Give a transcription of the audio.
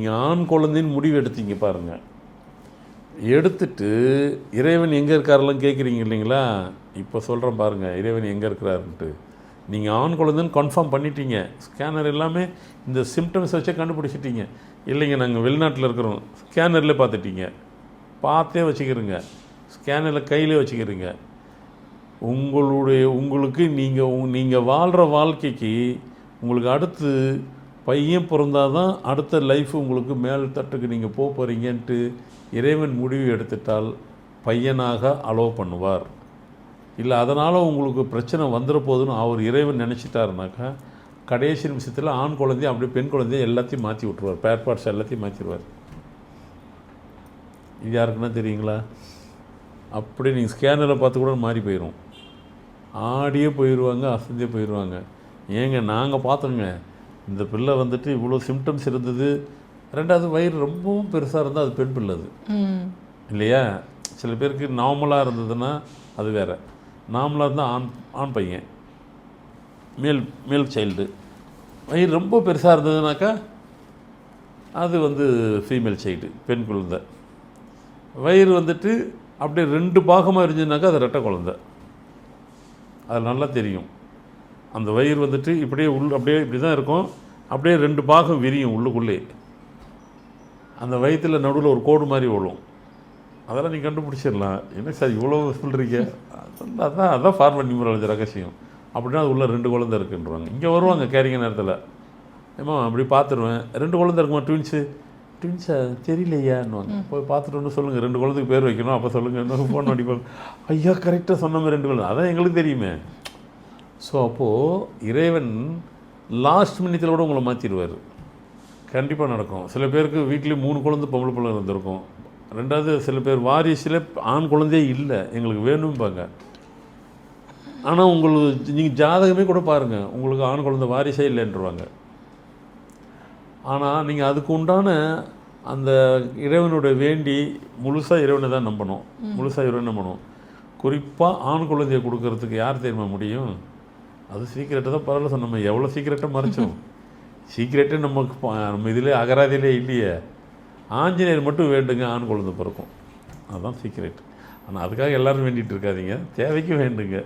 நீங்கள் ஆண் குழந்தைன்னு முடிவு எடுத்தீங்க பாருங்கள். எடுத்துட்டு இறைவன் எங்கே இருக்காரெல்லாம் கேட்குறீங்க இல்லைங்களா? இப்போ சொல்கிறேன் பாருங்கள், இறைவன் எங்கே இருக்கிறாருன்ட்டு. நீங்கள் ஆண் குழந்தைன்னு கன்ஃபார்ம் பண்ணிட்டீங்க. ஸ்கேனர் எல்லாமே இந்த சிம்டம்ஸ் வச்சே கண்டுபிடிச்சிட்டீங்க. இல்லைங்க நாங்கள் வெளிநாட்டில் இருக்கிறோம், ஸ்கேனரில் பார்த்துட்டீங்க. பார்த்தே வச்சுக்கிறீங்க, ஸ்கேனரில் கையிலே வச்சுக்கிறீங்க. உங்களுக்கு நீங்கள் வாழ்கிற வாழ்க்கைக்கு உங்களுக்கு அடுத்து பையன் பிறந்தால் தான் அடுத்த லைஃப் உங்களுக்கு மேல் தட்டுக்கு நீங்கள் போகிறீங்கன்ட்டு இறைவன் முடிவு எடுத்துட்டால் பையனாக அலோவ் பண்ணுவார். இல்லை அதனால் உங்களுக்கு பிரச்சனை வந்துட போதுன்னு அவர் இறைவன் நினச்சிட்டாருனாக்கா கடைசி நிமிஷத்தில் ஆண் குழந்தைய அப்படியே பெண் குழந்தைய எல்லாத்தையும் மாற்றி விட்ருவார். பேர் பார்ட்ஸ் எல்லாத்தையும் மாற்றிடுவார். இது யாருக்குன்னா தெரியுங்களா? அப்படி நீங்கள் ஸ்கேனரில் பார்த்து கூட மாறி போயிடும். ஆடியே போயிடுவாங்க, அசந்தே போயிடுவாங்க. ஏங்க நாங்கள் பார்த்தோங்க, இந்த பிள்ளை வந்துட்டு இவ்வளோ சிம்டம்ஸ் இருந்தது. ரெண்டாவது வயிறு ரொம்பவும் பெருசாக இருந்தால் அது பெண் பிள்ளை அது இல்லையா? சில பேருக்கு நார்மலாக இருந்ததுன்னா அது வேறு. நார்மலாக இருந்தால் ஆண் பையன், மேல் சைல்டு. வயிறு ரொம்ப பெருசாக இருந்ததுனாக்கா அது வந்து ஃபீமேல் சைல்டு, பெண் குழந்தை. வயிறு வந்துட்டு அப்படியே 2 பாகமாக இருந்துச்சுனாக்கா அது ரெட்டை குழந்தை. அது நல்லா தெரியும். அந்த வயிறு வந்துட்டு இப்படியே அப்படியே இப்படி தான் இருக்கும், அப்படியே 2 பாகம் விரியும் உள்ளுக்குள்ளே. அந்த வயிற்றில் நடுவில் ஒரு கோடு மாதிரி விழும். அதெல்லாம் நீங்கள் கண்டுபிடிச்சிடலாம். என்ன சார் இவ்வளோ சொல்கிறீங்க? அதான் ஃபார்மல் நியூமராலஜி ரகசியம். அப்படின்னா அது உள்ள 2 குழந்தை இருக்குன்றாங்க. இங்கே வருவாங்க கேரிங்க நேரத்தில், ஏமா அப்படி பார்த்துருவேன் 2 குழந்தை இருக்குமா, ட்வின்ஸா தெரியலையான்னுவாங்க. போய் பார்த்துட்டு வந்து சொல்லுங்கள் 2 குழந்தைக்கு பேர் வைக்கணும், அப்போ சொல்லுங்கள். இன்னும் ஃபோன் அடிப்பாங்க, ஐயா கரெக்டாக சொன்ன மாதிரி 2 குழந்தை, அதான் எங்களுக்கு தெரியுமே. ஸோ அப்போது இறைவன் லாஸ்ட் மினித்தில் கூட உங்களை மாற்றிடுவார். கண்டிப்பாக நடக்கும். சில பேருக்கு வீட்லேயும் 3 குழந்தை பொம்பளை பிள்ளை இருந்திருக்கும். ரெண்டாவது சில பேர் வாரிசில் ஆண் குழந்தையே இல்லை, எங்களுக்கு வேணும்பாங்க. ஆனால் உங்களுக்கு நீங்கள் ஜாதகமே கூட பாருங்கள், உங்களுக்கு ஆண் குழந்தை வாரிசே இல்லைன்றவாங்க. ஆனால் நீங்கள் அதுக்கு உண்டான அந்த இறைவனுடைய வேண்டி முழுசாக இறைவனை தான் நம்பணும், முழுசாக இறைவனை நம்பணும். குறிப்பாக ஆண் குழந்தையை கொடுக்கறதுக்கு யார் தெரியுமா முடியும்? அது சீக்கிரட்டை தான் பரவாயில்ல சொன்ன, நம்ம எவ்வளோ சீக்கிரட்டாக மறைச்சோம். சீக்கிரட்டே நம்ம இதிலே அகராதியிலே இல்லையே. ஆஞ்சநேயர் மட்டும் வேண்டுங்க ஆண் குழந்தை பிறக்கும், அதுதான் சீக்கிரட். ஆனால் அதுக்காக எல்லோரும் வேண்டிகிட்டு இருக்காதீங்க, தேவைக்கு வேண்டுங்க.